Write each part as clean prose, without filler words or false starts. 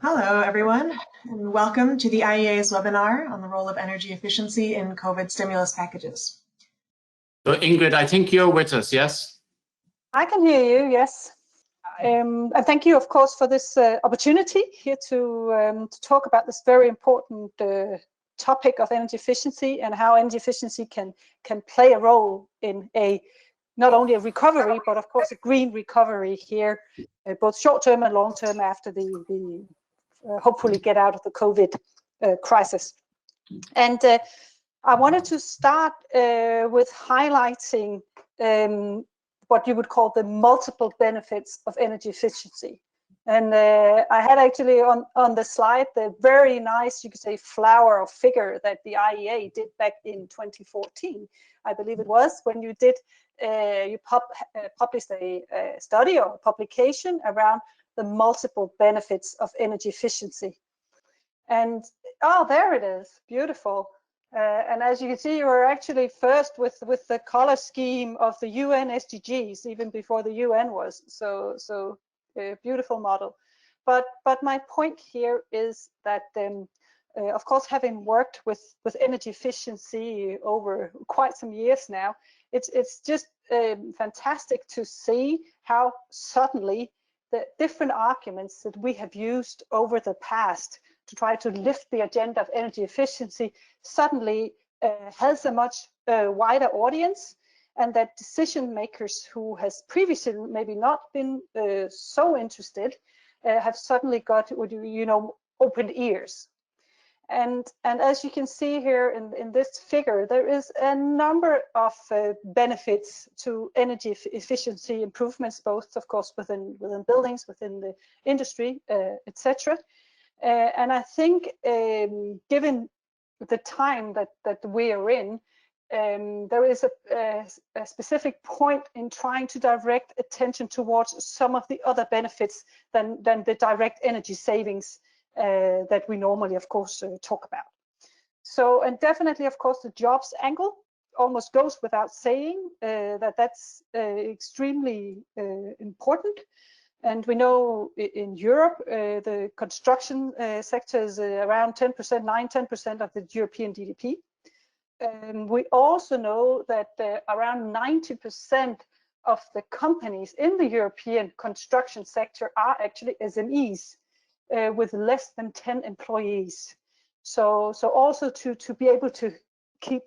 Hello, everyone, and welcome to the IEA's webinar on the role of energy efficiency in COVID stimulus packages. So Ingrid, I think you're with us, yes? I can hear you, yes. And thank you, of course, for this opportunity here to talk about this very important topic of energy efficiency and how energy efficiency can play a role in not only a recovery, but of course a green recovery here, both short-term and long-term after the hopefully get out of the COVID crisis. And I wanted to start with highlighting what you would call the multiple benefits of energy efficiency. And I had actually on the slide the very nice, you could say, flower or figure that the IEA did back in 2014, I believe it was, when you did published a study or a publication around the multiple benefits of energy efficiency. And oh, there it is, beautiful. And as you can see, you were actually first with the color scheme of the UN SDGs, even before the UN was. So a beautiful model. But my point here is that, of course, having worked with energy efficiency over quite some years now, it's just fantastic to see how suddenly the different arguments that we have used over the past to try to lift the agenda of energy efficiency suddenly has a much wider audience, and that decision makers who has previously maybe not been so interested have suddenly got, open ears. And as you can see here in this figure, there is a number of benefits to energy efficiency improvements, both of course within buildings, within the industry, etc. And I think given the time that we are in, there is a specific point in trying to direct attention towards some of the other benefits than the direct energy savings that we normally, of course, talk about. So, and definitely, of course, the jobs angle almost goes without saying that's extremely important. And we know in Europe, the construction sector is around 10%, 9-10% of the European GDP. We also know that around 90% of the companies in the European construction sector are actually SMEs with less than 10 employees. So also to be able to keep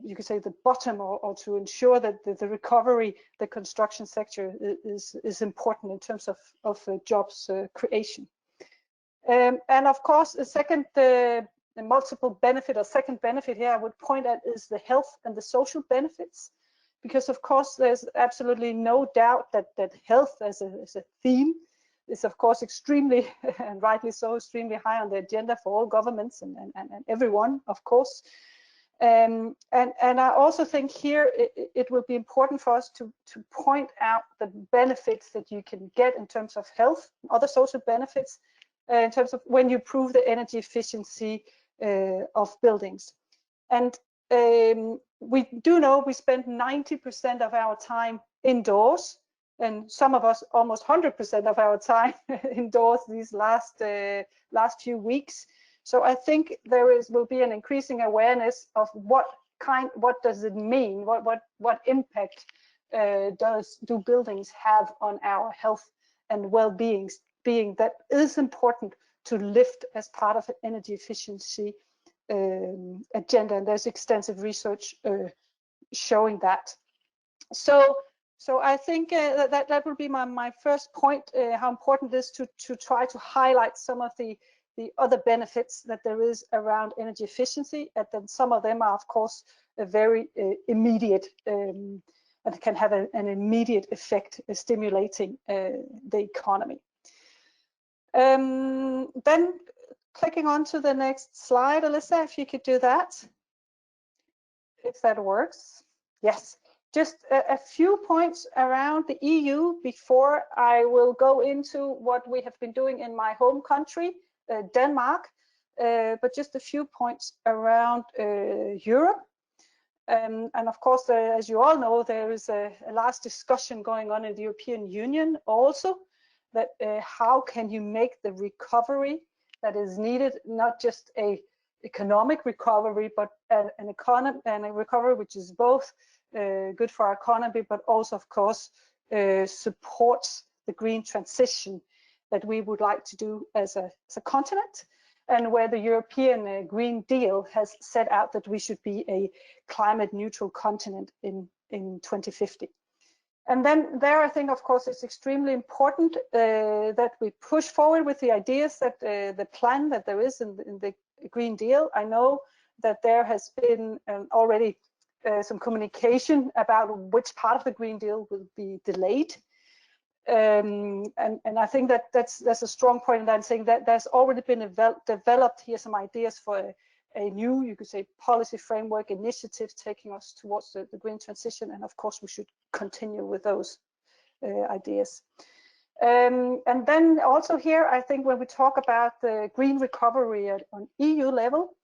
you could say the bottom, or to ensure that the recovery, the construction sector is important in terms of jobs creation. And of course, the second the multiple benefit, or second benefit here I would point at, is the health and the social benefits, because of course there's absolutely no doubt that health as a theme is of course extremely, and rightly so, extremely high on the agenda for all governments and everyone, of course. And I also think here it will be important for us to point out the benefits that you can get in terms of health, other social benefits, in terms of when you improve the energy efficiency of buildings. And we do know we spend 90% of our time indoors, and some of us almost 100% of our time indoors these last few weeks. So I think there will be an increasing awareness of what does it mean, what impact do buildings have on our health and well-being, that is important to lift as part of an energy efficiency agenda, and there's extensive research showing that. So I think that will be my first point, how important it is to try to highlight some of the other benefits that there is around energy efficiency, and then some of them are of course very immediate and can have an immediate effect stimulating the economy. Then clicking on to the next slide, Alyssa, if you could do that, if that works. Yes, just a few points around the EU before I will go into what we have been doing in my home country, Denmark, but just a few points around Europe. And of course, as you all know, there is a large discussion going on in the European Union also that how can you make the recovery that is needed, not just a economic recovery, but an recovery which is both good for our economy, but also, of course, supports the green transition that we would like to do as a continent, and where the European Green Deal has set out that we should be a climate neutral continent in 2050. And then there, I think, of course, it's extremely important that we push forward with the ideas that the plan that there is in the Green Deal. I know that there has been already some communication about which part of the Green Deal will be delayed. And I think that that's a strong point in that, saying that there's already been developed here some ideas for a new, you could say, policy framework initiative taking us towards the green transition. And of course, we should continue with those ideas. And then also here, I think when we talk about the green recovery on EU level,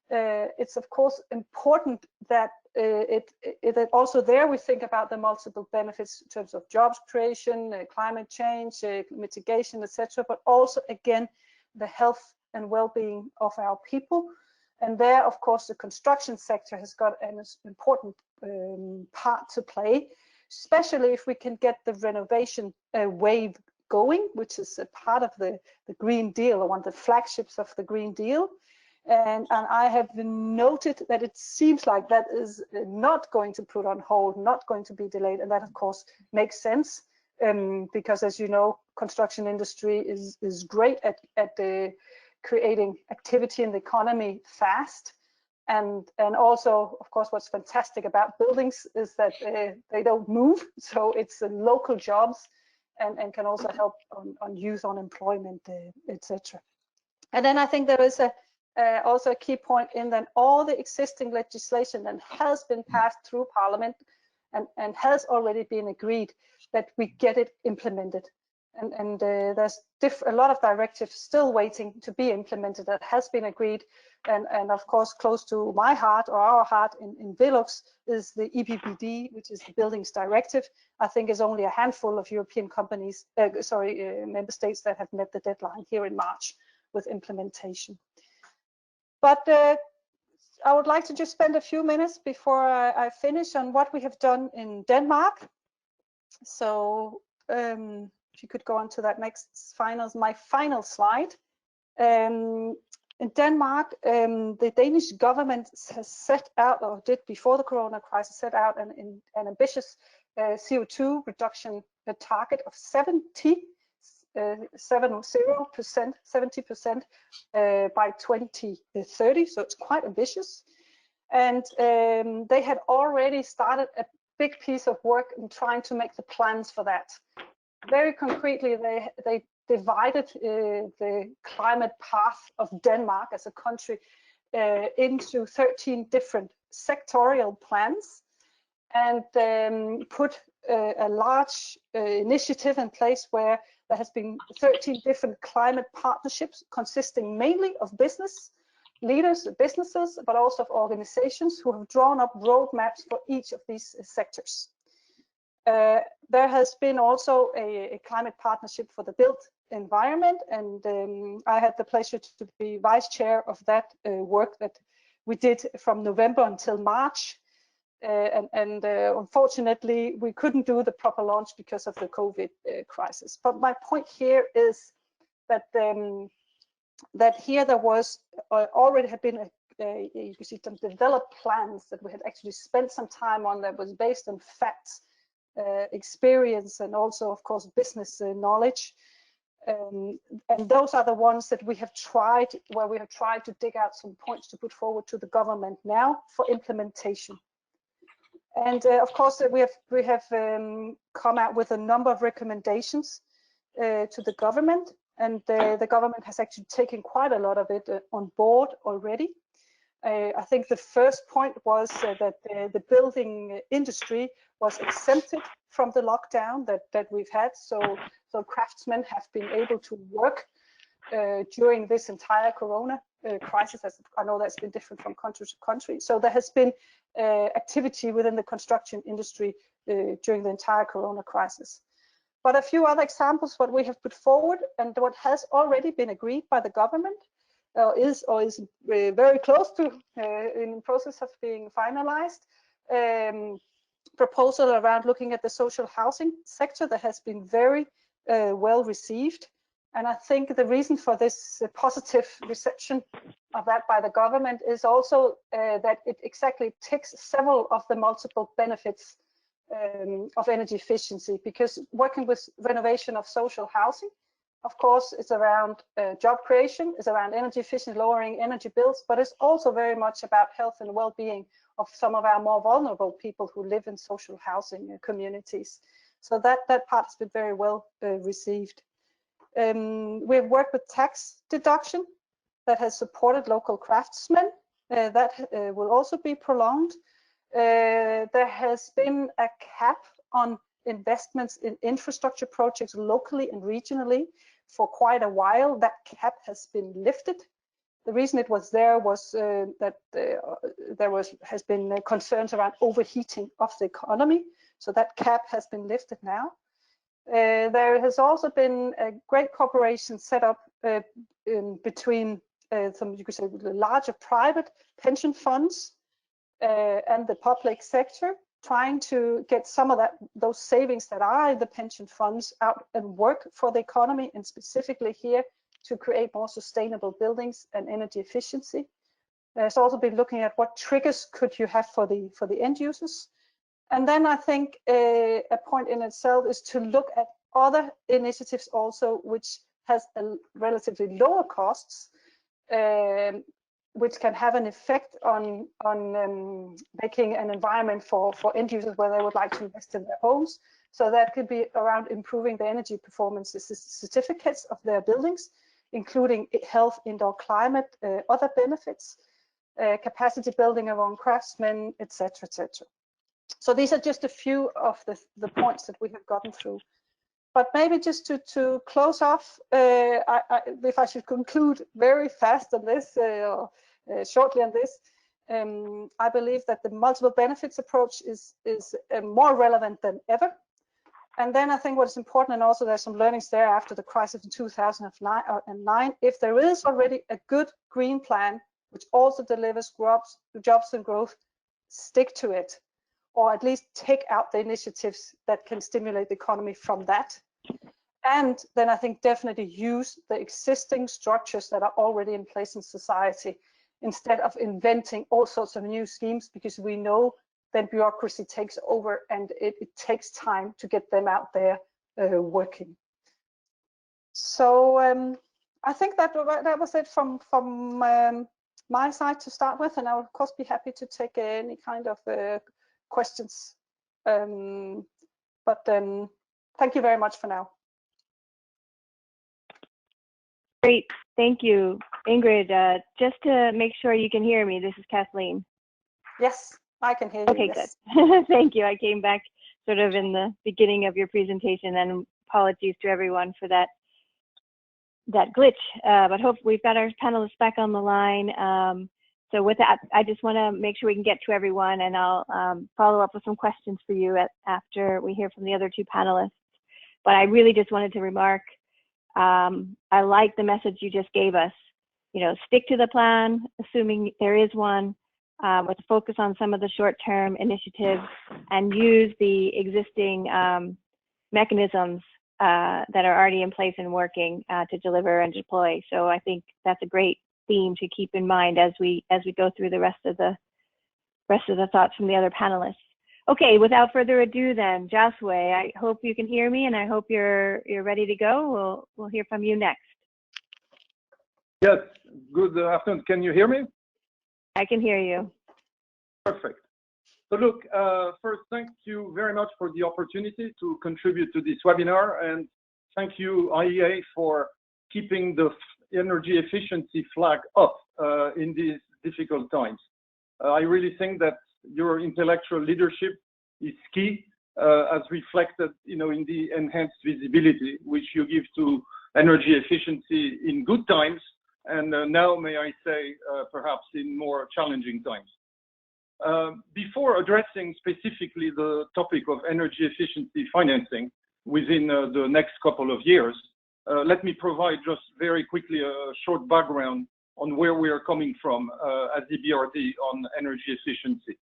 it's of course important that that also there we think about the multiple benefits in terms of jobs creation, climate change, mitigation, etc., but also again the health and well-being of our people. And there, of course, the construction sector has got an important part to play, especially if we can get the renovation wave going, which is a part of the Green Deal, or one of the flagships of the Green Deal. And I have noted that it seems like that is not going to put on hold, not going to be delayed, and that of course makes sense because, as you know, construction industry is great at creating activity in the economy fast, and also, of course, what's fantastic about buildings is that they don't move, so it's local jobs and can also help on youth unemployment, etc. And then I think there is also a key point in that all the existing legislation that has been passed through Parliament and has already been agreed, that we get it implemented. And there's a lot of directives still waiting to be implemented that has been agreed. And of course, close to my heart, or our heart in Velux, is the EPBD, which is the Buildings Directive. I think is only a handful of European companies, member states that have met the deadline here in March with implementation. But I would like to just spend a few minutes before I finish on what we have done in Denmark. So if you could go on to that next my final slide. In Denmark, the Danish government has set out, or did before the corona crisis, set out an ambitious CO2 reduction target of 70% by 2030. So it's quite ambitious. And they had already started a big piece of work in trying to make the plans for that. Very concretely, they divided the climate path of Denmark as a country into 13 different sectorial plans, and put a large initiative in place where there has been 13 different climate partnerships consisting mainly of business leaders, businesses, but also of organizations who have drawn up roadmaps for each of these sectors. There has been also a climate partnership for the built environment, and I had the pleasure to be vice chair of that work that we did from November until March. Unfortunately, we couldn't do the proper launch because of the COVID crisis. But my point here is that that here there was already had been you can see some developed plans that we had actually spent some time on, that was based on facts, experience, and also, of course, business knowledge. And those are the ones that we have tried, where we have tried to dig out some points to put forward to the government now for implementation. And of course, we have come out with a number of recommendations to the government, and the government has actually taken quite a lot of it on board already. I think the first point was that the building industry was exempted from the lockdown that we've had, so craftsmen have been able to work during this entire corona crisis. As I know that's been different from country to country. So there has been activity within the construction industry during the entire corona crisis. But a few other examples, what we have put forward and what has already been agreed by the government is very close to in the process of being finalized. Proposal around looking at the social housing sector that has been very well received. And I think the reason for this positive reception of that by the government is also that it exactly ticks several of the multiple benefits of energy efficiency, because working with renovation of social housing, of course, it's around job creation, it's around energy efficient, lowering energy bills, but it's also very much about health and well-being of some of our more vulnerable people who live in social housing communities. So that part has been very well received. We've worked with tax deduction that has supported local craftsmen. That will also be prolonged. There has been a cap on investments in infrastructure projects locally and regionally for quite a while. That cap has been lifted. The reason it was there was that there has been concerns around overheating of the economy. So that cap has been lifted now. There has also been a great cooperation set up between some, you could say, the larger private pension funds and the public sector, trying to get some of those savings that are in the pension funds out and work for the economy, and specifically here to create more sustainable buildings and energy efficiency. There's also been looking at what triggers could you have for the end users. And then I think a point in itself is to look at other initiatives also, which has a relatively lower costs, which can have an effect on making an environment for end users where they would like to invest in their homes. So that could be around improving the energy performance certificates of their buildings, including health, indoor climate, other benefits, capacity building around craftsmen, etc., etc. So these are just a few of the points that we have gotten through. But maybe just to close off, if I should conclude very fast on this, shortly on this, I believe that the multiple benefits approach is more relevant than ever. And then I think what is important, and also there's some learnings there after the crisis in 2009, if there is already a good green plan, which also delivers jobs and growth, stick to it, or at least take out the initiatives that can stimulate the economy from that. And then I think definitely use the existing structures that are already in place in society, instead of inventing all sorts of new schemes, because we know then bureaucracy takes over and it takes time to get them out there working. So I think that was it from my side to start with, and I will of course be happy to take any kind of questions. Thank you very much for now. Great, thank you, Ingrid. Just to make sure you can hear me, this is Kathleen. Yes, I can hear you. Okay, yes. Good. Thank you. I came back sort of in the beginning of your presentation, and apologies to everyone for that glitch. But hopefully we've got our panelists back on the line. So with that, I just want to make sure we can get to everyone, and I'll follow up with some questions for you after we hear from the other two panelists. But I really just wanted to remark, I like the message you just gave us. You know, stick to the plan, assuming there is one, with a focus on some of the short-term initiatives, and use the existing mechanisms that are already in place and working to deliver and deploy. So I think that's a great theme to keep in mind as we go through the rest of the thoughts from the other panelists. Okay, without further ado then, Josue, I hope you can hear me, and I hope you're ready to go. We'll hear from you next. Yes, good afternoon. Can you hear me? I can hear you. Perfect. So look, first, thank you very much for the opportunity to contribute to this webinar, and thank you, IEA, for keeping the energy efficiency flag up in these difficult times. I really think that your intellectual leadership is key, as reflected, in the enhanced visibility which you give to energy efficiency in good times, and now, may I say, perhaps in more challenging times. Before addressing specifically the topic of energy efficiency financing, within the next couple of years. Let me provide just very quickly a short background on where we are coming from at EBRD on energy efficiency.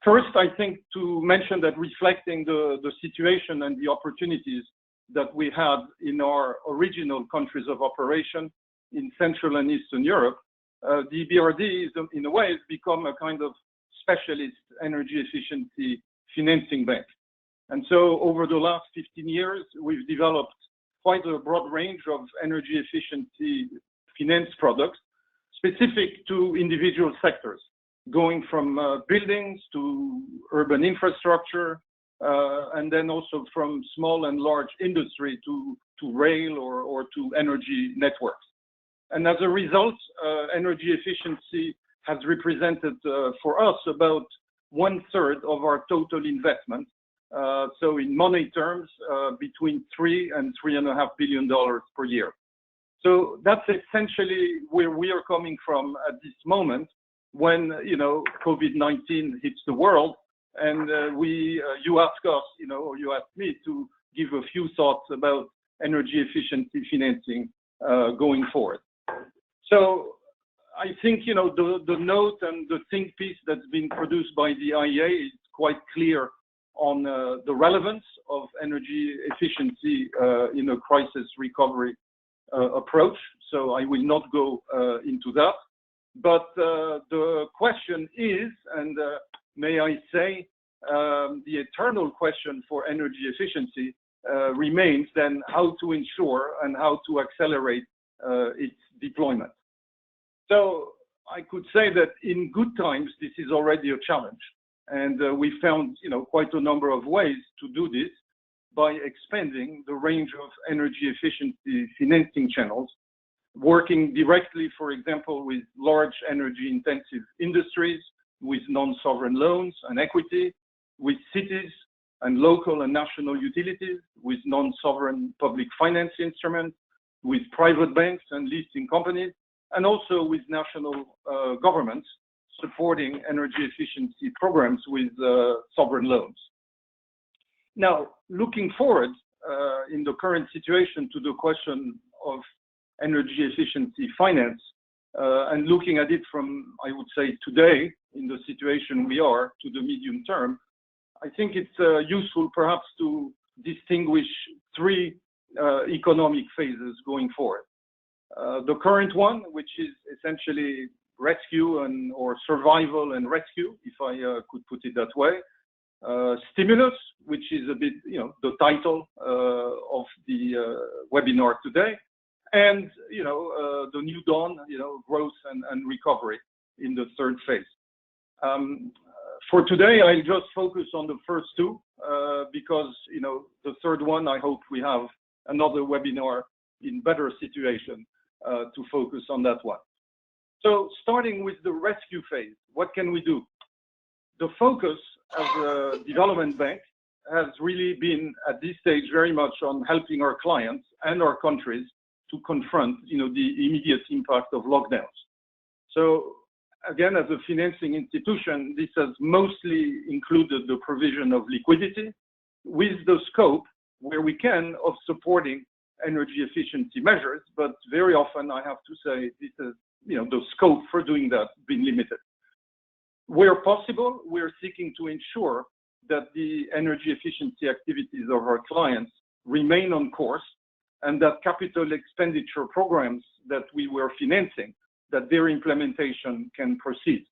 First, I think to mention that reflecting the situation and the opportunities that we had in our original countries of operation in Central and Eastern Europe, the EBRD is, in a way, has become a kind of specialist energy efficiency financing bank. And so over the last 15 years, we've developed quite a broad range of energy efficiency finance products specific to individual sectors, going from buildings to urban infrastructure, and then also from small and large industry to rail or to energy networks. And as a result, energy efficiency has represented for us about 1/3 of our total investment. So in money terms, between $3 and $3.5 billion per year. So that's essentially where we are coming from at this moment when, COVID-19 hits the world, and you ask us, or you ask me to give a few thoughts about energy efficiency financing going forward. So I think, the note and the think piece that's been produced by the IEA is quite clear on the relevance of energy efficiency in a crisis recovery approach. So I will not go into that. But the question is, and may I say, the eternal question for energy efficiency remains then how to ensure and how to accelerate its deployment. So I could say that in good times, this is already a challenge. And we found, quite a number of ways to do this by expanding the range of energy efficiency financing channels, working directly, for example, with large energy intensive industries, with non-sovereign loans and equity, with cities and local and national utilities, with non-sovereign public finance instruments, with private banks and leasing companies, and also with national governments supporting energy efficiency programs with sovereign loans. Now, looking forward in the current situation to the question of energy efficiency finance, and looking at it from, I would say, today, in the situation we are, to the medium term, I think it's useful perhaps to distinguish three economic phases going forward. The current one, which is essentially rescue or survival and rescue, if I could put it that way. Stimulus, which is a bit, the title of the webinar today, and the new dawn, growth and recovery in the third phase. For today, I'll just focus on the first two because the third one, I hope we have another webinar in better situation to focus on that one. So starting with the rescue phase, what can we do? The focus as a development bank has really been at this stage very much on helping our clients and our countries to confront the immediate impact of lockdowns. So again, as a financing institution, this has mostly included the provision of liquidity with the scope where we can of supporting energy efficiency measures, but very often I have to say this is the scope for doing that been limited. Where possible, we're seeking to ensure that the energy efficiency activities of our clients remain on course and that capital expenditure programs that we were financing, that their implementation can proceed.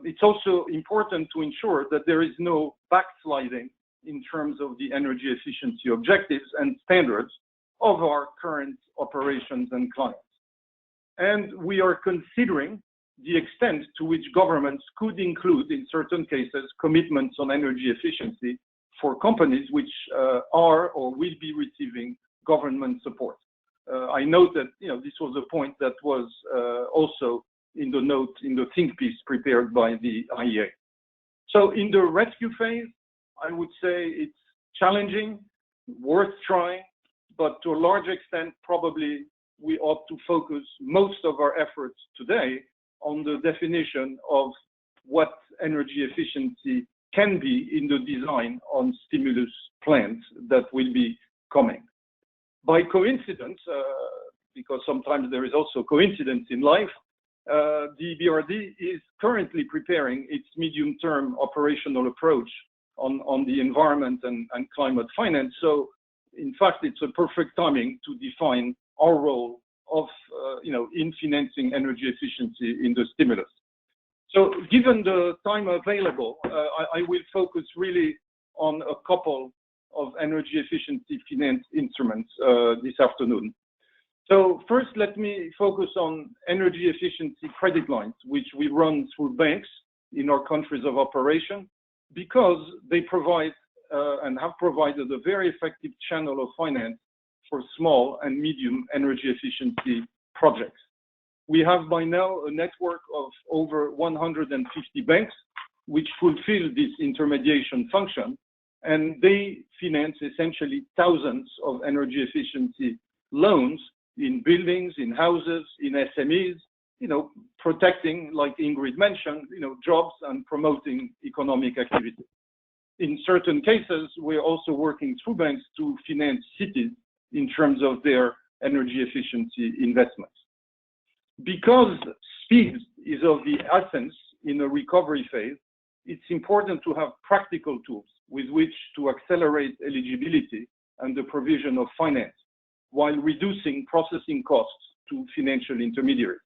It's also important to ensure that there is no backsliding in terms of the energy efficiency objectives and standards of our current operations and clients. And we are considering the extent to which governments could include, in certain cases, commitments on energy efficiency for companies which are or will be receiving government support. I note that this was a point that was also in the note in the think piece prepared by the IEA. So in the rescue phase, I would say it's challenging, worth trying, but to a large extent, probably we ought to focus most of our efforts today on the definition of what energy efficiency can be in the design on stimulus plans that will be coming. By coincidence, because sometimes there is also coincidence in life, the EBRD is currently preparing its medium-term operational approach on the environment and climate finance. So, in fact, it's a perfect timing to define our role of, in financing energy efficiency in the stimulus. So, given the time available, I will focus really on a couple of energy efficiency finance instruments this afternoon. So first, let me focus on energy efficiency credit lines, which we run through banks in our countries of operation, because they provide and have provided a very effective channel of finance for small and medium energy efficiency projects. We have by now a network of over 150 banks which fulfill this intermediation function, and they finance essentially thousands of energy efficiency loans in buildings, in houses, in SMEs, protecting, like Ingrid mentioned, jobs and promoting economic activity. In certain cases, we're also working through banks to finance cities in terms of their energy efficiency investments. Because speed is of the essence in a recovery phase, it's important to have practical tools with which to accelerate eligibility and the provision of finance, while reducing processing costs to financial intermediaries.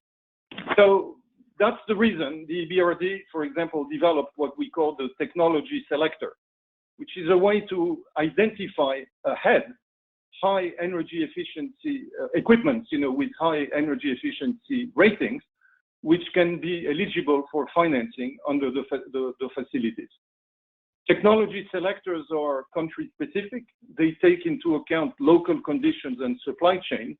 So that's the reason the EBRD, for example, developed what we call the technology selector, which is a way to identify ahead high energy efficiency equipment, with high energy efficiency ratings, which can be eligible for financing under the facilities. Technology selectors are country specific. They take into account local conditions and supply chain.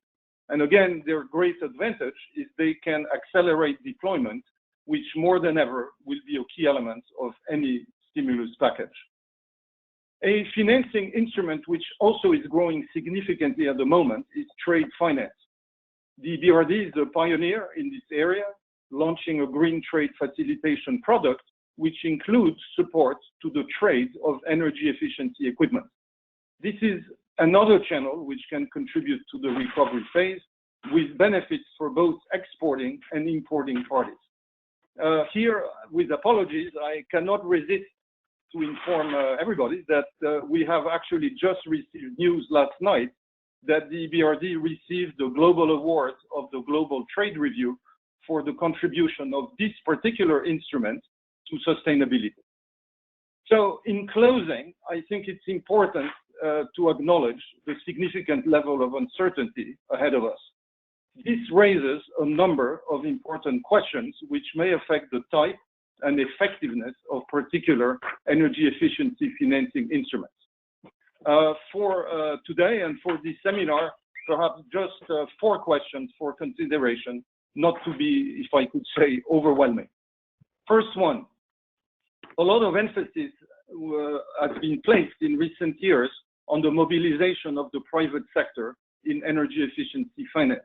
And again, their great advantage is they can accelerate deployment, which more than ever will be a key element of any stimulus package. A financing instrument which also is growing significantly at the moment is trade finance. The EBRD is a pioneer in this area, launching a green trade facilitation product which includes support to the trade of energy efficiency equipment. This is another channel which can contribute to the recovery phase, with benefits for both exporting and importing parties. Here, with apologies, I cannot resist to inform everybody that we have actually just received news last night that the EBRD received the Global Award of the Global Trade Review for the contribution of this particular instrument to sustainability. So in closing, I think it's important to acknowledge the significant level of uncertainty ahead of us. This raises a number of important questions which may affect the type and effectiveness of particular energy efficiency financing instruments. For today and for this seminar, perhaps just 4 questions for consideration, not to be, if I could say, overwhelming. First one, a lot of emphasis has been placed in recent years on the mobilization of the private sector in energy efficiency finance.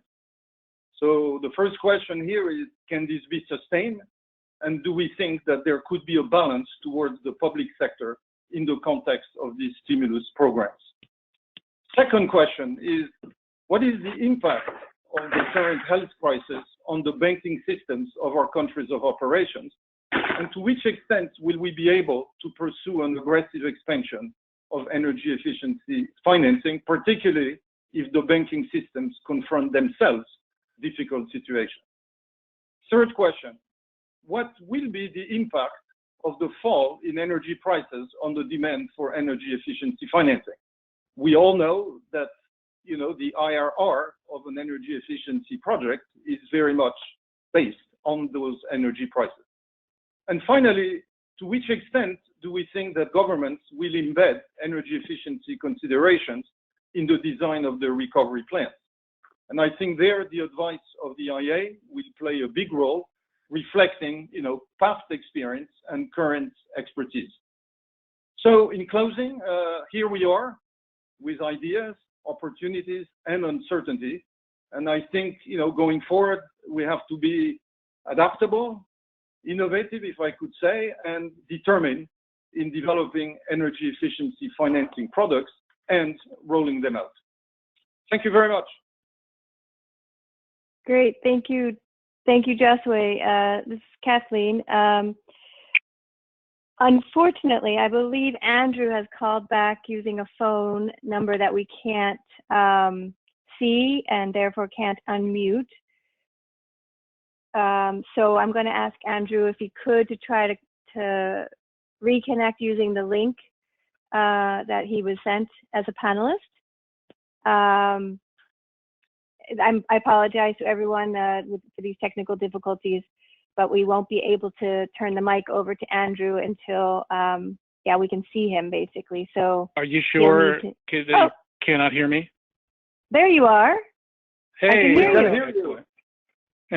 So the first question here is, can this be sustained? And do we think that there could be a balance towards the public sector in the context of these stimulus programs? Second question is, what is the impact of the current health crisis on the banking systems of our countries of operations? And to which extent will we be able to pursue an aggressive expansion of energy efficiency financing, particularly if the banking systems confront themselves difficult situations? Third question, what will be the impact of the fall in energy prices on the demand for energy efficiency financing? We all know that the IRR of an energy efficiency project is very much based on those energy prices. And finally, to which extent do we think that governments will embed energy efficiency considerations in the design of their recovery plans? And I think there the advice of the IEA will play a big role, reflecting past experience and current expertise. So in closing, here we are with ideas, opportunities, and uncertainty. And I think going forward, we have to be adaptable, innovative, if I could say, and determined in developing energy efficiency financing products and rolling them out. Thank you very much. Great, thank you. Thank you, Josue. This is Kathleen. Unfortunately, I believe Andrew has called back using a phone number that we can't see and therefore can't unmute. So I'm going to ask Andrew if he could to try to reconnect using the link that he was sent as a panelist. I apologize to everyone for these technical difficulties, but we won't be able to turn the mic over to Andrew until, yeah, we can see him basically. So are you sure you cannot hear me? There you are. Hey, I can hear you.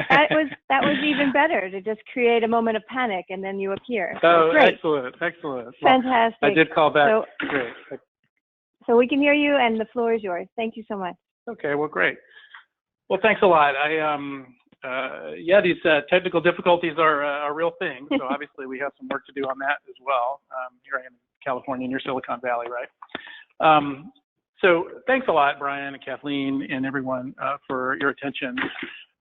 That was even better, to just create a moment of panic and then you appear. Oh, great. Excellent. Fantastic. Well, I did call back. So, great. So we can hear you and the floor is yours. Thank you so much. Okay, well, great. Well, thanks a lot. Yeah, these technical difficulties are a real thing. So obviously we have some work to do on that as well. Here I am in California, near Silicon Valley, right? So thanks a lot, Brian and Kathleen and everyone for your attention.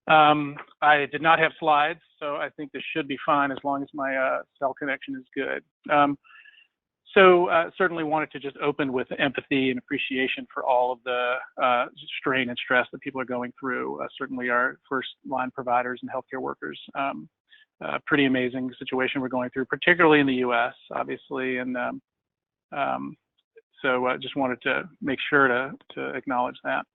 I did not have slides, so I think this should be fine as long as my cell connection is good. So certainly wanted to just open with empathy and appreciation for all of the strain and stress that people are going through. Certainly our first line providers and healthcare workers. Pretty amazing situation we're going through, particularly in the US, obviously. And so I just wanted to make sure to acknowledge that.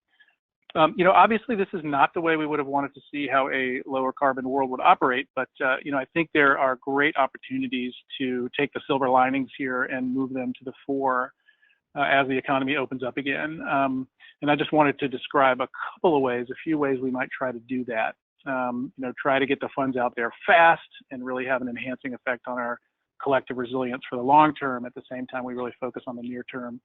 You know, obviously this is not the way we would have wanted to see how a lower carbon world would operate, but you know, I think there are great opportunities to take the silver linings here and move them to the fore as the economy opens up again. And I just wanted to describe a couple of ways, a few ways we might try to do that. You know, try to get the funds out there fast and really have an enhancing effect on our collective resilience for the long term. At the same time, we really focus on the near term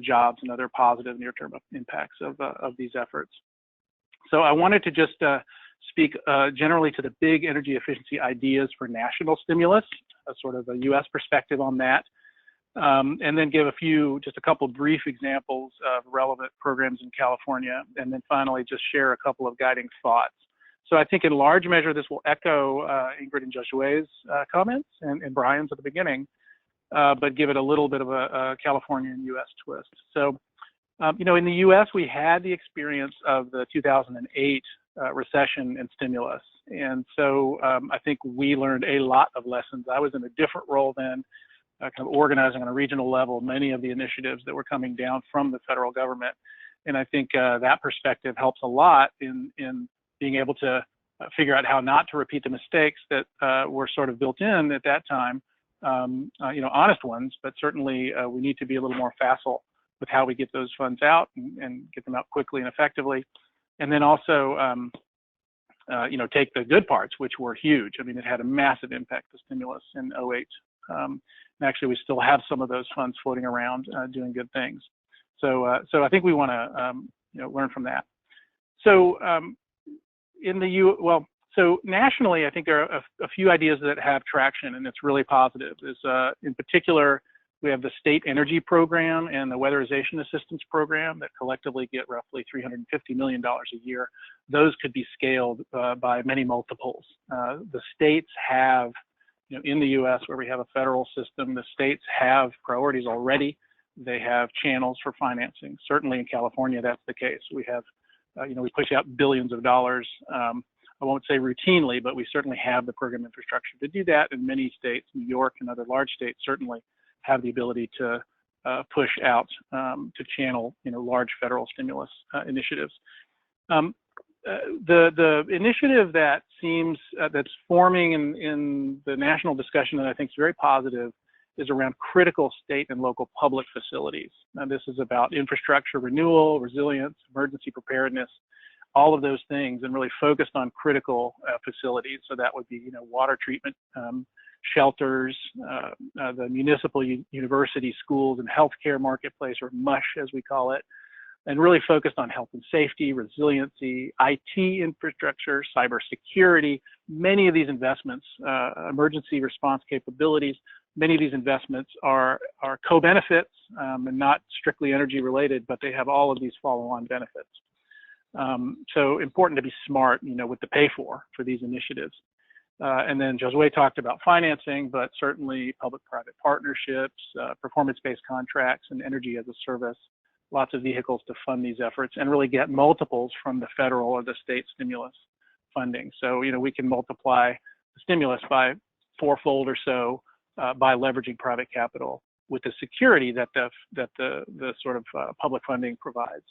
jobs and other positive near-term impacts of these efforts. So I wanted to just speak generally to the big energy efficiency ideas for national stimulus, a sort of a US perspective on that, and then give just a couple of brief examples of relevant programs in California, and then finally just share a couple of guiding thoughts. So I think in large measure, this will echo Ingrid and Josue's comments and Brian's at the beginning. But give it a little bit of a California and US twist. So, you know, in the US, we had the experience of the 2008 recession and stimulus. And so I think we learned a lot of lessons. I was in a different role then, kind of organizing on a regional level many of the initiatives that were coming down from the federal government. And I think that perspective helps a lot in being able to figure out how not to repeat the mistakes that were sort of built in at that time. You know, honest ones, but certainly we need to be a little more facile with how we get those funds out and get them out quickly and effectively. And then also, you know, take the good parts, which were huge. I mean, it had a massive impact, the stimulus in 08. And actually, we still have some of those funds floating around doing good things. So, so I think we want to, you know, learn from that. So so nationally, I think there are a few ideas that have traction, and it's really positive. In particular, we have the State Energy Program and the Weatherization Assistance Program that collectively get roughly $350 million a year. Those could be scaled by many multiples. The states have, you know, in the US where we have a federal system, the states have priorities already. They have channels for financing. Certainly in California, that's the case. We have, you know, we push out billions of dollars. I won't say routinely, but we certainly have the program infrastructure to do that. And many states, New York and other large states, certainly have the ability to push out to channel, you know, large federal stimulus initiatives. The initiative that seems that's forming in the national discussion that I think is very positive is around critical state and local public facilities. Now, this is about infrastructure renewal, resilience, emergency preparedness, all of those things, and really focused on critical facilities. So that would be, you know, water treatment, shelters, the municipal university, schools, and healthcare marketplace, or MUSH as we call it, and really focused on health and safety, resiliency, IT infrastructure, cybersecurity. Many of these investments, emergency response capabilities, many of these investments are co-benefits and not strictly energy related, but they have all of these follow-on benefits. So important to be smart, with the pay for these initiatives. And then Josue talked about financing, but certainly public-private partnerships, performance-based contracts, and energy as a service, lots of vehicles to fund these efforts and really get multiples from the federal or the state stimulus funding. So, we can multiply the stimulus by fourfold or so by leveraging private capital with the security that the sort of public funding provides.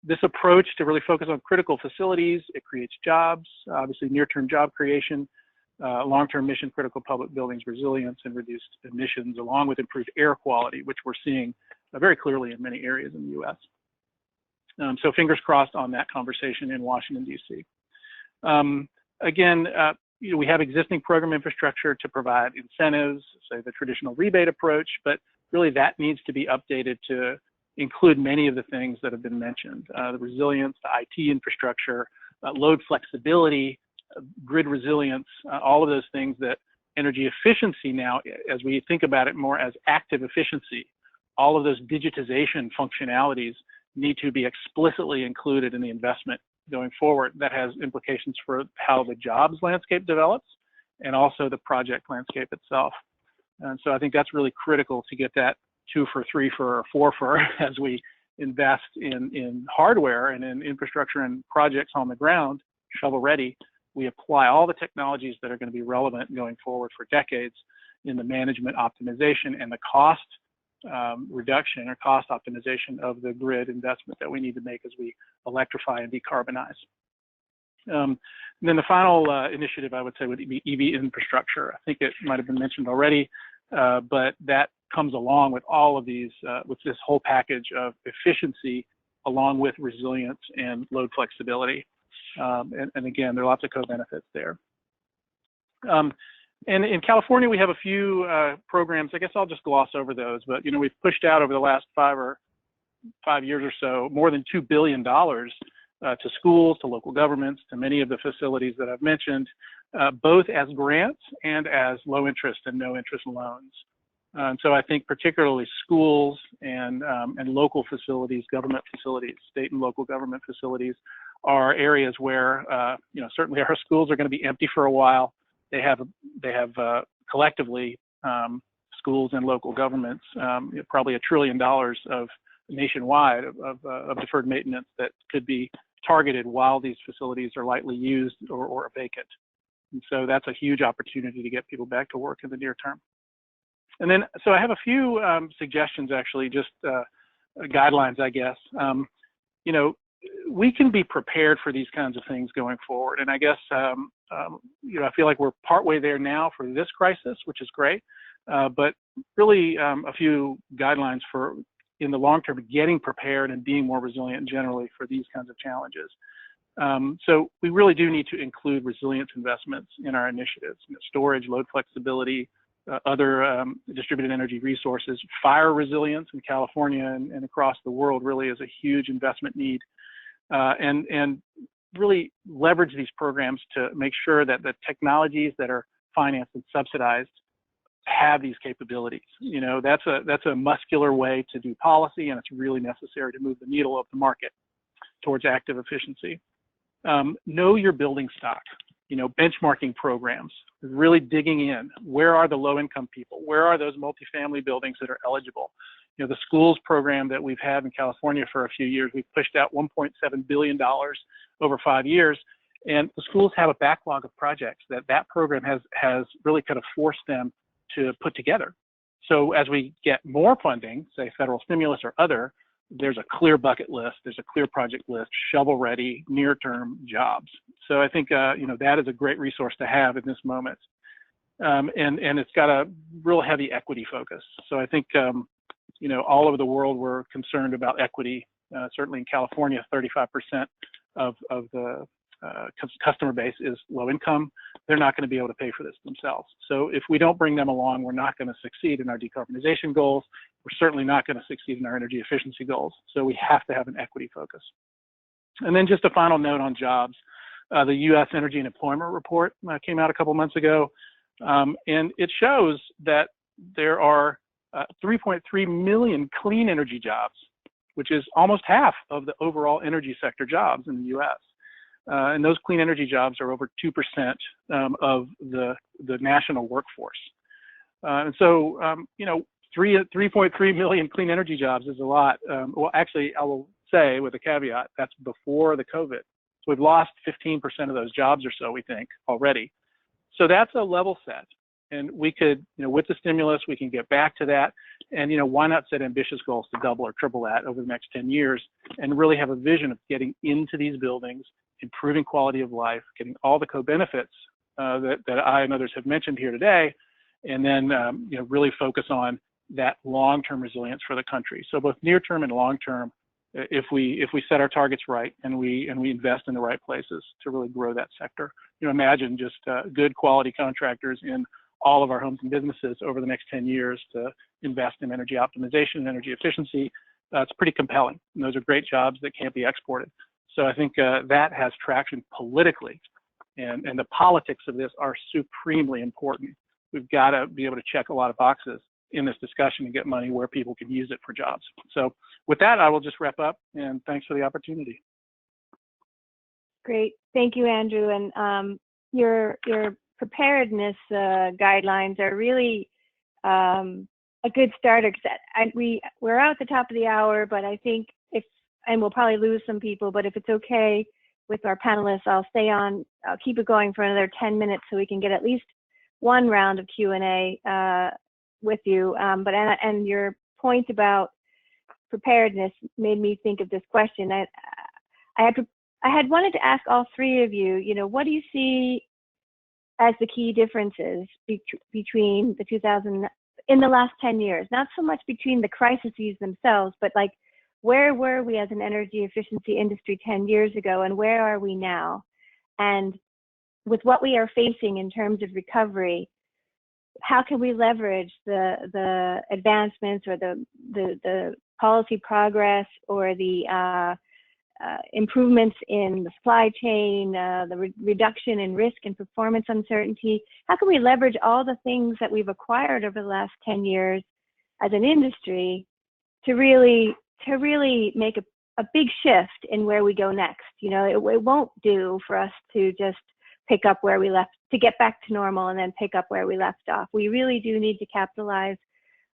This approach to really focus on critical facilities, it creates jobs, obviously near-term job creation, long-term mission-critical public buildings resilience and reduced emissions, along with improved air quality, which we're seeing very clearly in many areas in the U.S. So fingers crossed on that conversation in Washington, D.C. Again, we have existing program infrastructure to provide incentives, say the traditional rebate approach, but really that needs to be updated to include many of the things that have been mentioned, the resilience, the IT infrastructure, load flexibility, grid resilience, all of those things that energy efficiency now, as we think about it more as active efficiency, all of those digitization functionalities need to be explicitly included in the investment going forward. That has implications for how the jobs landscape develops and also the project landscape itself. And so I think that's really critical to get that 2 for, 3 for, or 4 for as we invest in hardware and in infrastructure and projects on the ground, shovel ready. We apply all the technologies that are going to be relevant going forward for decades in the management optimization and the cost reduction or cost optimization of the grid investment that we need to make as we electrify and decarbonize. And then the final initiative I would say would be EV infrastructure. I think it might have been mentioned already, but that comes along with all of these, with this whole package of efficiency along with resilience and load flexibility. And again, there are lots of co-benefits there. And in California, we have a few programs. I guess I'll just gloss over those, but we've pushed out over the last 5 years or so more than $2 billion to schools, to local governments, to many of the facilities that I've mentioned, both as grants and as low interest and no interest loans. And so I think particularly schools and local facilities, government facilities, state and local government facilities are areas where certainly our schools are going to be empty for a while. They have collectively schools and local governments probably $1 trillion of nationwide of deferred maintenance that could be targeted while these facilities are lightly used or vacant. And so that's a huge opportunity to get people back to work in the near term. And then, so I have a few suggestions, actually, just guidelines, I guess. We can be prepared for these kinds of things going forward. And I guess, I feel like we're partway there now for this crisis, which is great. But really a few guidelines for, in the long term, getting prepared and being more resilient generally for these kinds of challenges. So we really do need to include resilience investments in our initiatives, storage, load flexibility, other distributed energy resources. Fire resilience in California and across the world really is a huge investment need. And really leverage these programs to make sure that the technologies that are financed and subsidized have these capabilities. That's a muscular way to do policy, and it's really necessary to move the needle of the market towards active efficiency. Know your building stock, benchmarking programs, really digging in. Where are the low-income people? Where are those multifamily buildings that are eligible? The schools program that we've had in California for a few years, we've pushed out $1.7 billion over 5 years, and the schools have a backlog of projects that program has really kind of forced them to put together. So as we get more funding, say federal stimulus or other, there's a clear bucket list, there's a clear project list, shovel-ready, near-term jobs. So I think that is a great resource to have in this moment, and it's got a real heavy equity focus. So I think all over the world we're concerned about equity. Certainly in California, 35% of the customer base is low income. They're not going to be able to pay for this themselves. So if we don't bring them along, we're not going to succeed in our decarbonization goals. We're certainly not going to succeed in our energy efficiency goals. So we have to have an equity focus. And then just a final note on jobs. The U.S. Energy and Employment Report came out a couple months ago, and it shows that there are 3.3 million clean energy jobs, which is almost half of the overall energy sector jobs in the U.S. And those clean energy jobs are over 2% of the national workforce. And so, you know, 3.3 million clean energy jobs is a lot. Well, actually, I will say with a caveat, that's before the COVID. So we've lost 15% of those jobs or so, we think, already. So that's a level set. And we could, you know, with the stimulus, we can get back to that. And, you know, why not set ambitious goals to double or triple that over the next 10 years and really have a vision of getting into these buildings, improving quality of life, getting all the co-benefits that I and others have mentioned here today, and then, you know, really focus on that long-term resilience for the country. So both near-term and long-term, if we set our targets right and we invest in the right places to really grow that sector. You know, imagine just good quality contractors in all of our homes and businesses over the next 10 years to invest in energy optimization and energy efficiency. It's pretty compelling. And those are great jobs that can't be exported. So I think that has traction politically, and the politics of this are supremely important. We've got to be able to check a lot of boxes in this discussion and get money where people can use it for jobs. So with that, I will just wrap up, and thanks for the opportunity. Great, thank you, Andrew. And your preparedness guidelines are really a good starter, because we're out at the top of the hour, but I think and we'll probably lose some people, but if it's okay with our panelists, I'll stay on, I'll keep it going for another 10 minutes so we can get at least one round of Q&A with you. And your point about preparedness made me think of this question. I had wanted to ask all three of you, you know, what do you see as the key differences between in the last 10 years? Not so much between the crises themselves, but like, where were we as an energy efficiency industry 10 years ago, and where are we now? And with what we are facing in terms of recovery, how can we leverage the advancements or the policy progress or the improvements in the supply chain, the reduction in risk and performance uncertainty? How can we leverage all the things that we've acquired over the last 10 years as an industry to really make a big shift in where we go next? You know, it won't do for us to just pick up where we left, to get back to normal and then pick up where we left off. We really do need to capitalize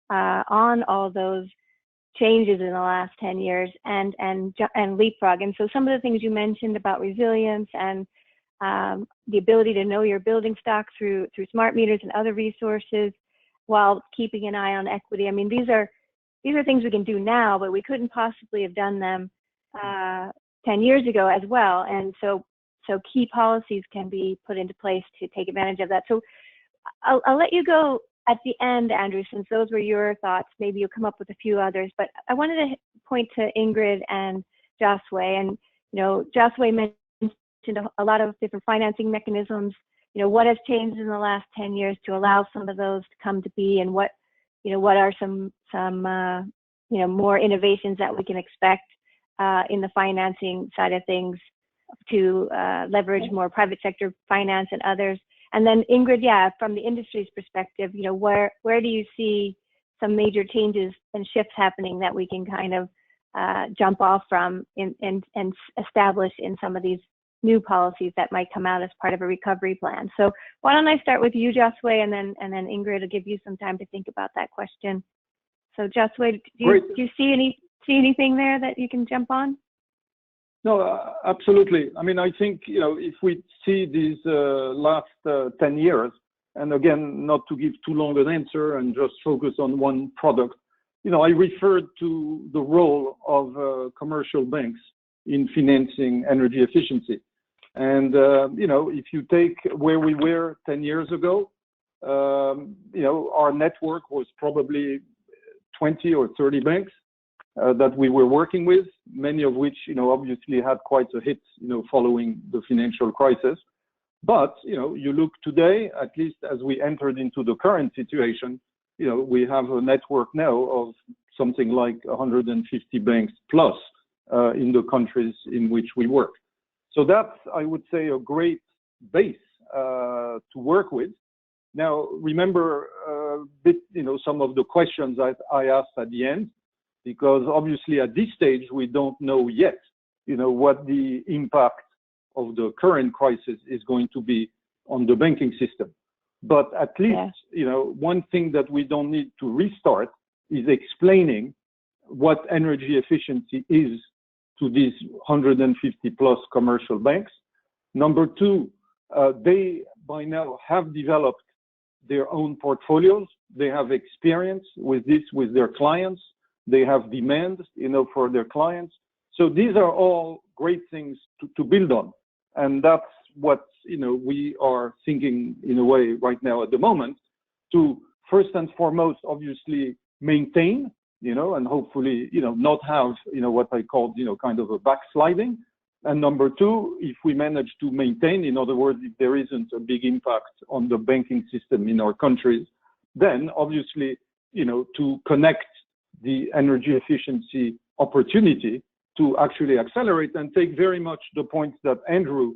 on all those changes in the last 10 years and leapfrog. And so some of the things you mentioned about resilience and the ability to know your building stock through smart meters and other resources while keeping an eye on equity. I mean, these are things we can do now, but we couldn't possibly have done them 10 years ago as well. And so key policies can be put into place to take advantage of that. So I'll let you go at the end, Andrew, since those were your thoughts. Maybe you'll come up with a few others, but I wanted to point to Ingrid and Josue. And, you know, Josue mentioned a lot of different financing mechanisms. You know, what has changed in the last 10 years to allow some of those to come to be, and what are some more innovations that we can expect in the financing side of things to leverage more private sector finance and others. And then Ingrid, yeah, from the industry's perspective, you know, where do you see some major changes and shifts happening that we can kind of jump off from and establish in some of these new policies that might come out as part of a recovery plan? So why don't I start with you, Josue, and then Ingrid will give you some time to think about that question. So Josue, do you see anything there that you can jump on? No, absolutely. I mean, I think, you know, if we see these last 10 years, and again, not to give too long an answer and just focus on one product, you know, I referred to the role of commercial banks in financing energy efficiency. And, you know, if you take where we were 10 years ago, you know, our network was probably 20 or 30 banks that we were working with, many of which, you know, obviously had quite a hit, you know, following the financial crisis. But, you know, you look today, at least as we entered into the current situation, you know, we have a network now of something like 150 banks plus in the countries in which we work. So that's, I would say, a great base to work with. Now, remember some of the questions I asked at the end, because obviously at this stage, we don't know yet, what the impact of the current crisis is going to be on the banking system. But at least, one thing that we don't need to restart is explaining what energy efficiency is to these 150 plus commercial banks. Number two, they by now have developed their own portfolios. They have experience with this with their clients. They have demands, for their clients. So these are all great things to build on. And that's what, we are thinking in a way right now at the moment, to first and foremost, obviously maintain, and hopefully, not have, what I call, kind of a backsliding. And number two, if we manage to maintain, in other words, if there isn't a big impact on the banking system in our countries, then obviously, to connect the energy efficiency opportunity to actually accelerate and take very much the points that Andrew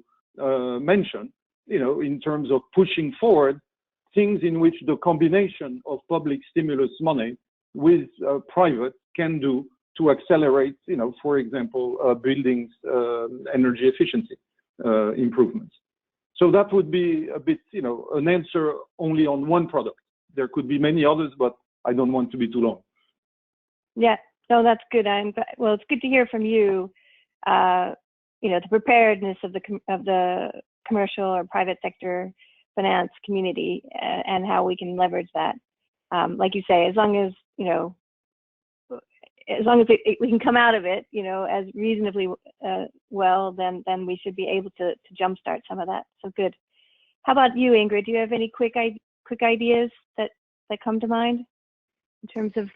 mentioned, in terms of pushing forward things in which the combination of public stimulus money with private can do to accelerate, for example, buildings energy efficiency improvements. So that would be a bit, an answer only on one product. There could be many others, but I don't want to be too long. Yeah, no, that's good. Well, it's good to hear from you. The preparedness of the commercial or private sector finance community and how we can leverage that. Like you say, as long as we can come out of it, as reasonably well, then we should be able to jumpstart some of that. So good. How about you, Ingrid? Do you have any quick ideas that come to mind in terms of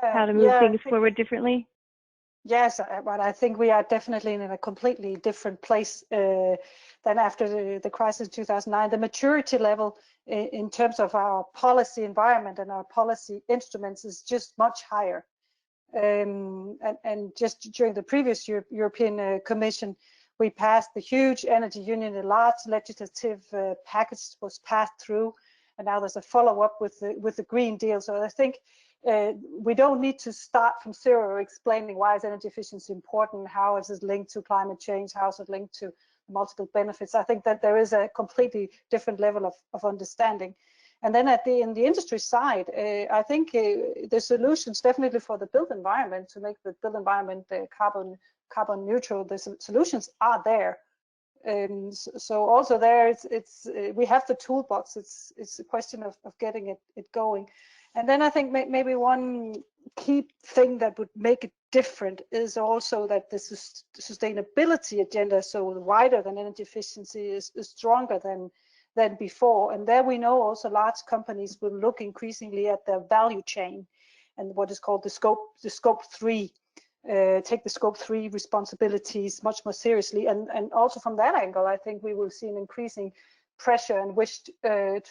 how to move things forward differently? Yes, but I think we are definitely in a completely different place than after the crisis of 2009. The maturity level in terms of our policy environment and our policy instruments is just much higher. And just during the previous European Commission, we passed the huge energy union. A large legislative package was passed through, and now there's a follow-up with the Green Deal. So I think we don't need to start from zero explaining why is energy efficiency important, how is it linked to climate change, how is it linked to multiple benefits. I think that there is a completely different level of understanding. And then in the industry side, I think the solutions definitely for the built environment, to make the built environment carbon neutral, the solutions are there. So also there, we have the toolbox. It's a question of getting it going. And then I think maybe one key thing that would make it different is also that the sustainability agenda, so wider than energy efficiency, is stronger than before. And there we know also large companies will look increasingly at their value chain and what is called the scope 3. Take the scope 3 responsibilities much more seriously, and also from that angle, I think we will see an increasing pressure and wish for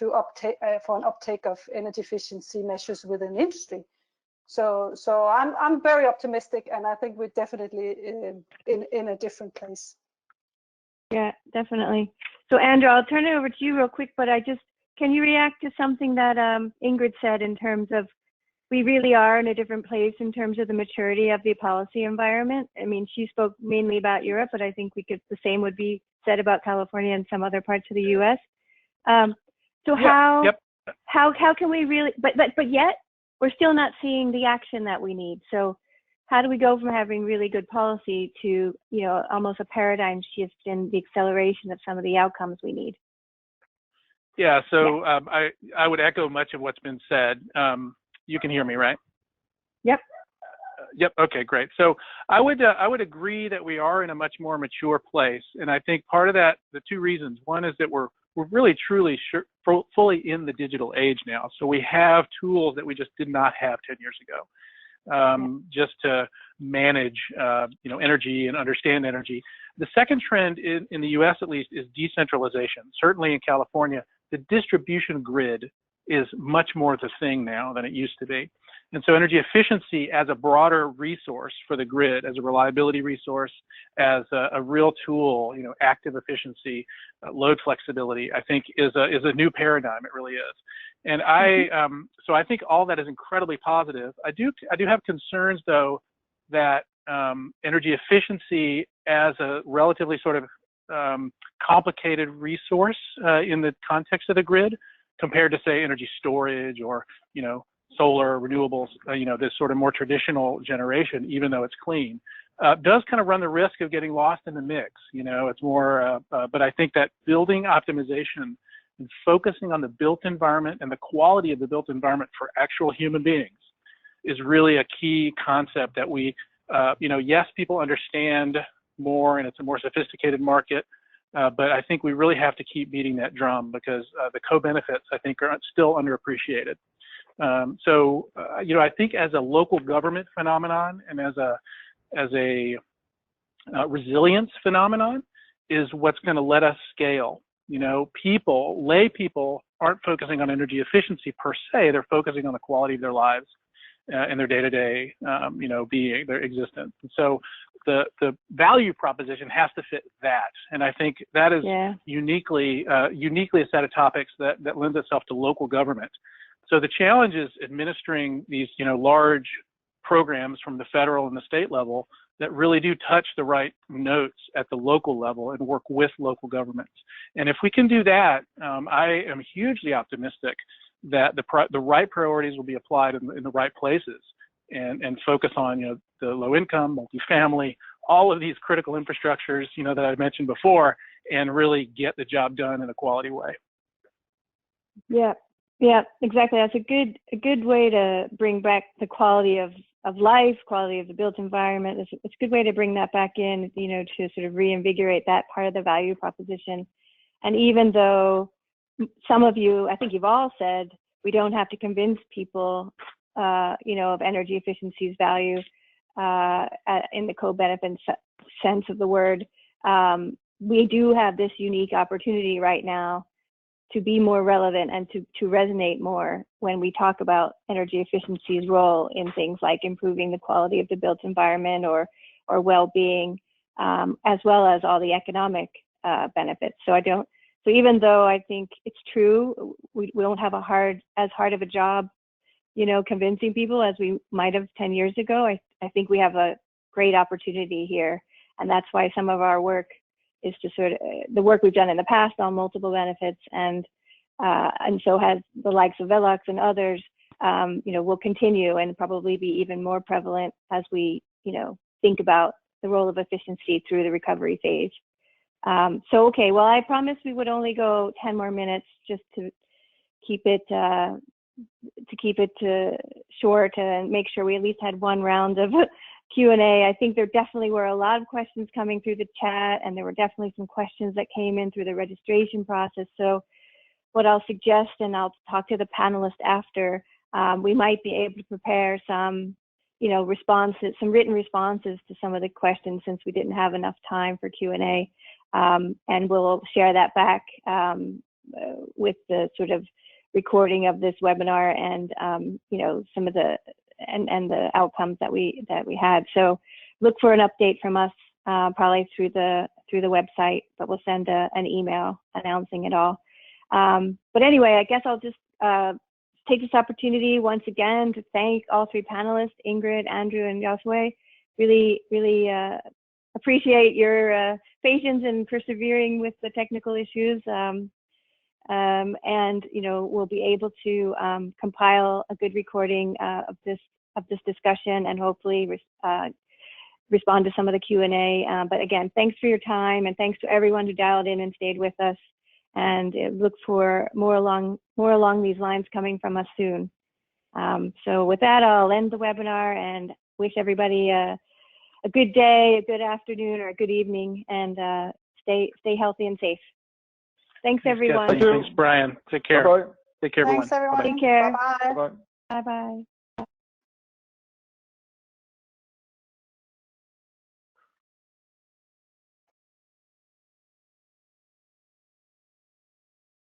an uptake of energy efficiency measures within industry. So I'm very optimistic, and I think we're definitely in a different place. Yeah, definitely. So Andrew, I'll turn it over to you real quick, but can you react to something that Ingrid said in terms of we really are in a different place in terms of the maturity of the policy environment? I mean, she spoke mainly about Europe, but I think the same would be said about California and some other parts of the U.S. How can we really, but yet we're still not seeing the action that we need. So how do we go from having really good policy to, almost a paradigm shift in the acceleration of some of the outcomes we need? Yeah, so I would echo much of what's been said. You can hear me, right? Yep. Yep. Okay, great. So I would agree that we are in a much more mature place, and I think part of that, the two reasons. One is that we're really truly fully in the digital age now. So we have tools that we just did not have 10 years ago, just to manage, energy and understand energy. The second trend in the U.S. at least is decentralization. Certainly in California, the distribution grid is much more the thing now than it used to be. And so energy efficiency as a broader resource for the grid, as a reliability resource, as a real tool, you know, active efficiency, load flexibility, I think is a new paradigm. It really is. And so I think all that is incredibly positive. I do have concerns though that energy efficiency as a relatively sort of complicated resource in the context of the grid compared to say energy storage or, you know, solar, renewables, you know, this sort of more traditional generation, even though it's clean, does kind of run the risk of getting lost in the mix. You know, it's more, but I think that building optimization and focusing on the built environment and the quality of the built environment for actual human beings is really a key concept that we, you know, yes, people understand more and it's a more sophisticated market, but I think we really have to keep beating that drum because the co-benefits, I think, are still underappreciated. You know, I think as a local government phenomenon and as a resilience phenomenon is what's going to let us scale. You know, lay people aren't focusing on energy efficiency per se, they're focusing on the quality of their lives and their day-to-day, you know, being, their existence. And so the value proposition has to fit that. And I think that is uniquely a set of topics that lends itself to local government. So the challenge is administering these, you know, large programs from the federal and the state level that really do touch the right notes at the local level and work with local governments. And if we can do that, I am hugely optimistic that the right priorities will be applied in the right places and focus on, you know, the low income, multifamily, all of these critical infrastructures, you know, that I mentioned before, and really get the job done in a quality way. Yeah, exactly. That's a good way to bring back the quality of life, quality of the built environment. It's a good way to bring that back in, you know, to sort of reinvigorate that part of the value proposition. And even though some of you, I think you've all said, we don't have to convince people, you know, of energy efficiency's value in the co-benefit sense of the word. We do have this unique opportunity right now to be more relevant and to resonate more when we talk about energy efficiency's role in things like improving the quality of the built environment or well-being, as well as all the economic benefits. So even though I think it's true, we don't have as hard of a job, you know, convincing people as we might have 10 years ago. I think we have a great opportunity here, and that's why some of our work is to sort of the work we've done in the past on multiple benefits, and so has the likes of Velux and others, you know, will continue and probably be even more prevalent as we, you know, think about the role of efficiency through the recovery phase. So, okay, well, I promised we would only go 10 more minutes just to keep it short and make sure we at least had one round of Q&A. I think there definitely were a lot of questions coming through the chat, and there were definitely some questions that came in through the registration process. So what I'll suggest, and I'll talk to the panelists after, we might be able to prepare some, you know, responses, some written responses to some of the questions since we didn't have enough time for Q&A. And we'll share that back with the sort of recording of this webinar and, you know, some of the and the outcomes that we had. So look for an update from us probably through the website, but we'll send an email announcing it all. But anyway, I guess I'll just take this opportunity once again to thank all three panelists, Ingrid, Andrew, and Josue. Really appreciate your patience and persevering with the technical issues. And you know, we'll be able to compile a good recording of this discussion and hopefully respond to some of the Q&A. But again, thanks for your time, and thanks to everyone who dialed in and stayed with us. And look for more along these lines coming from us soon. So with that, I'll end the webinar and wish everybody a good day, a good afternoon, or a good evening, and stay healthy and safe. Thanks, everyone. Thanks, Brian. Take care. Bye-bye. Take care, everyone. Thanks, everyone. Take care. Bye-bye. Bye-bye. Bye-bye.